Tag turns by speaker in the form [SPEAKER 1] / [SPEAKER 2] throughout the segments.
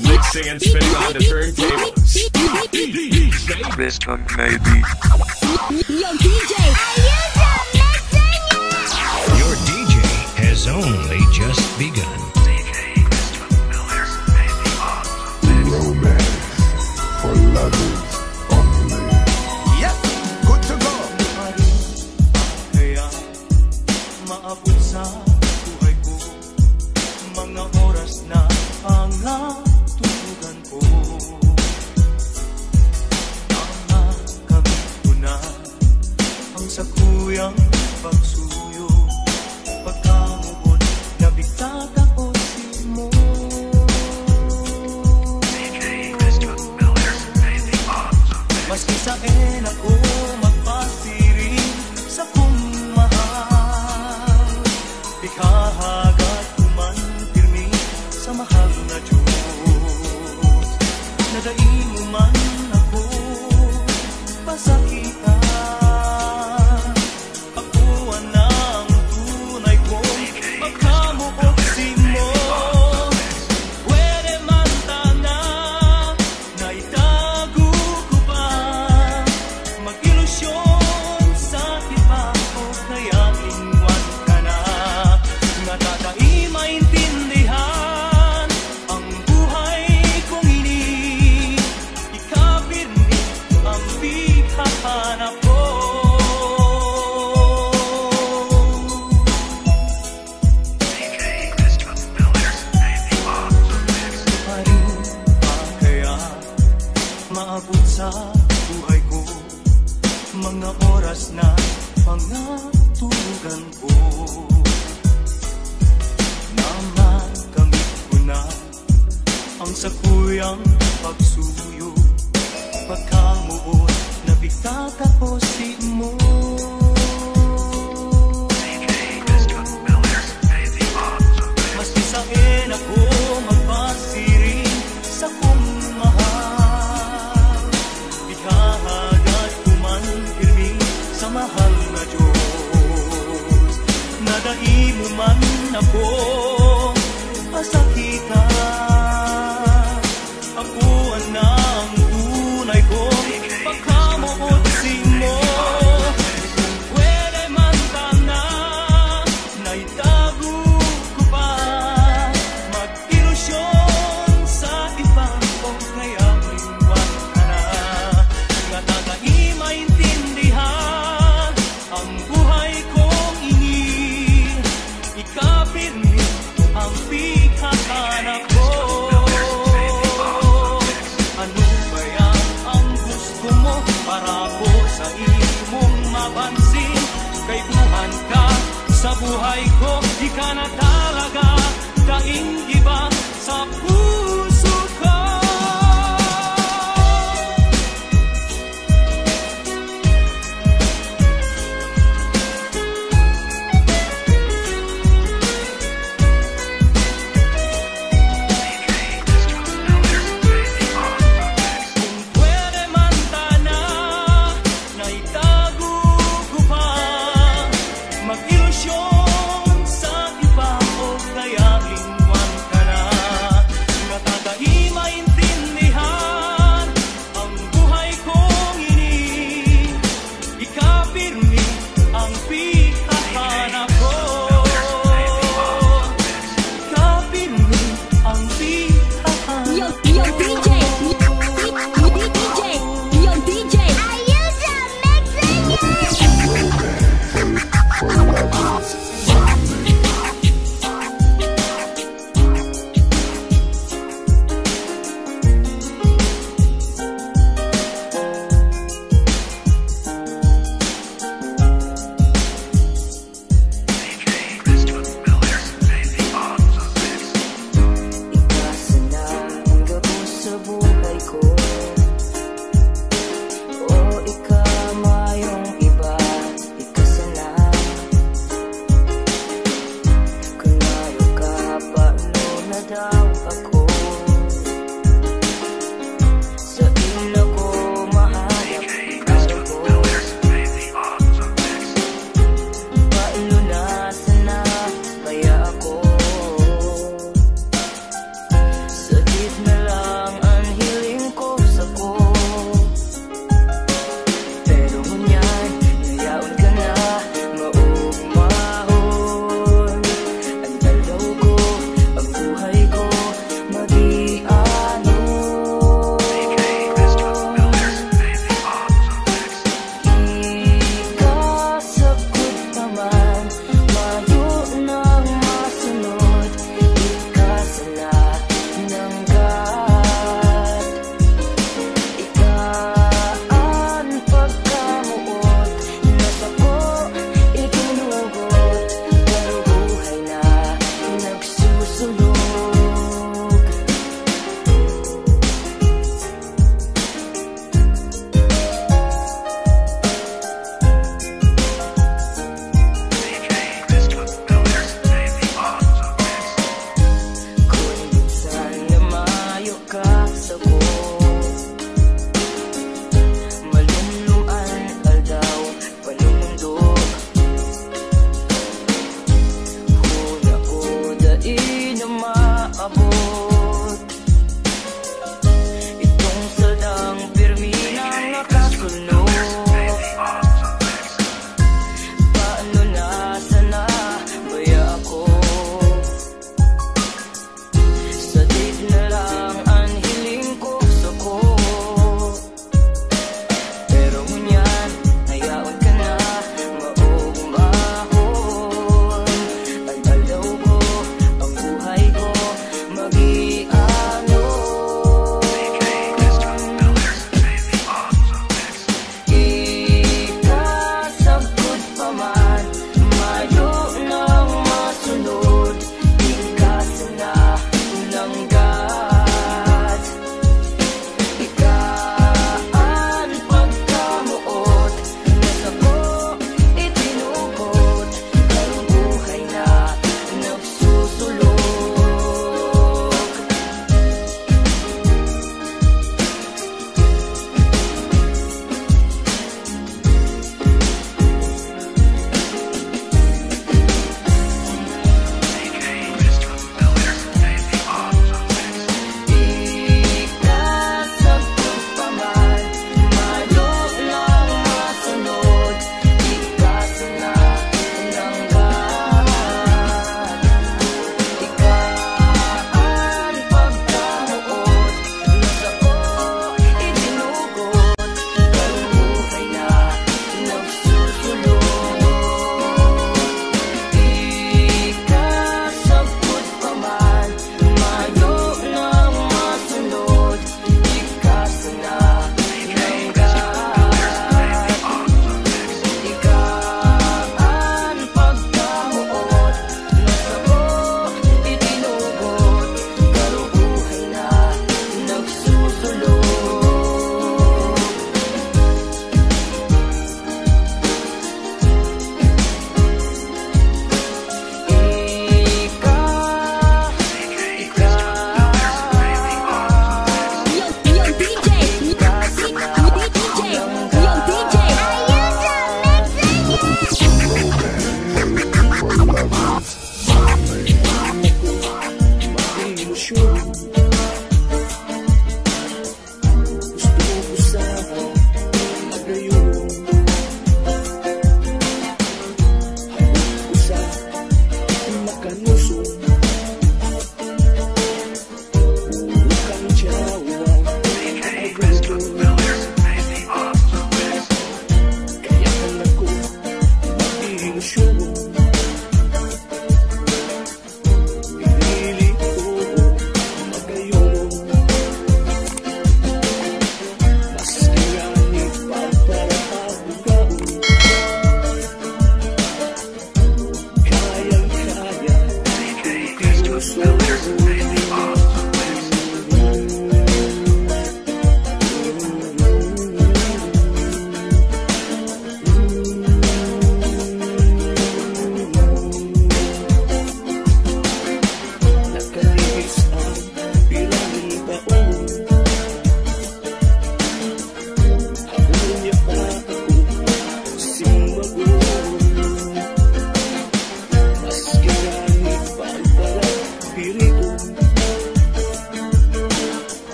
[SPEAKER 1] Mixing and spinning on the turntables.
[SPEAKER 2] This one maybe.
[SPEAKER 3] Yo, DJ, are you done mixing yet?
[SPEAKER 4] Your DJ has only just begun.
[SPEAKER 2] DJ Christopher Miller, maybe awesome.
[SPEAKER 5] Romance for lovers only.
[SPEAKER 6] Yep, good to go. Kaya maabot sa buhay ko mga oras na pangatugan ko. Nakakamit ko na ang sakuyang pagsuyo. Pagkamubot na bigtat ako mo.
[SPEAKER 2] DJ Christopher Miller, maybe awesome.
[SPEAKER 6] Maski saan ako magpasiring sa kung mahal, ikahagat kuman pirmi sa mahal na Diyos. Nadaing mo man ako pasakitan, ako ang tunay kong magkamuotsi mo. Pwede man tana na itago ko pa, mag-ilusyon sa iba o kaya lingwan ka na. Nga tatai maintindihan ang buhay kong ini, ikapirmi ang bighahanap ko.
[SPEAKER 2] DJ Christopher Miller, maybe awesome.
[SPEAKER 6] Parin pa kaya maabot sa buhay ko mga oras na pangatugan ko. Namakamit ko na ang sakuyang pagsuyo. Pagkamuot na bigtat ako mo.
[SPEAKER 2] DJ Christopher Miller, maybe awesome.
[SPEAKER 6] Maski saan ako magpasiring sa kung mahal, ikahagat kuman pirmi sa mahal na Diyos. Nadai mo man ako pasakitan, ako ang tunay ko pagkamuotsi mo. Pwede man tana na itago ko pa, mag-ilusyon sa iba o kaya lingwan ka na. Nga tatai maintindihan ang buhay kong ini, ikapirmi ang bighahanap ko. Ano kaya ang gusto mo para ko sa imong mapansin? Kay buhan ka sa buhay ko, di ka na talaga daing iba sa puso ko. Kung pwede man tana na itago ko pa, mag-ilusyon sa iba o kaya lingwan ka na. Nga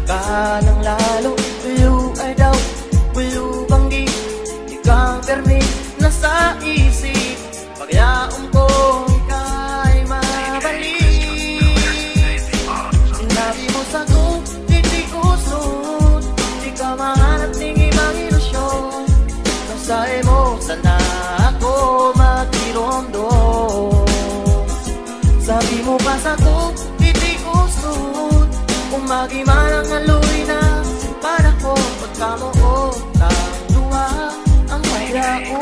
[SPEAKER 7] ka ng lalo. Will ay daw, will banggi, ikaw permi na sa isip. Pagyaong ko ika'y mabalik. Sinabi mo sa'ko, hindi usod, di ka mahanap ng ibang ilusyon. Kasahe mo, sana ako magkirondo. Sabi mo pa sa'ko, hindi usod, kung magimanang aluy na para ko. Pagkamuot ang luha, ang pagyaon.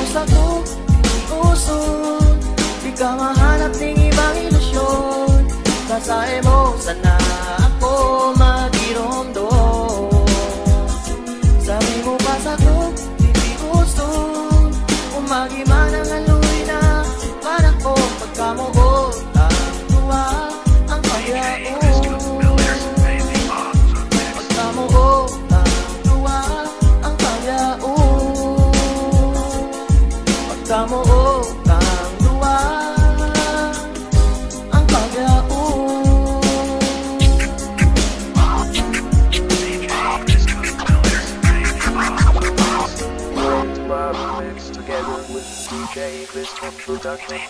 [SPEAKER 7] Sa'ko, hindi usod, di ka mahanap ng ibang ilusyon. Kasahe mo, sana ako magkirondo. Sabi mo pa sa'ko, hindi usod, kung magimanang aluy na para ko. Pagkamuot ang luha, ang pagyaon. Pagkamuot ang luha, ang pagyaon. Pagkamuot ang luha, ang pagyaon.
[SPEAKER 2] Mixed together with DJ Christoph Production.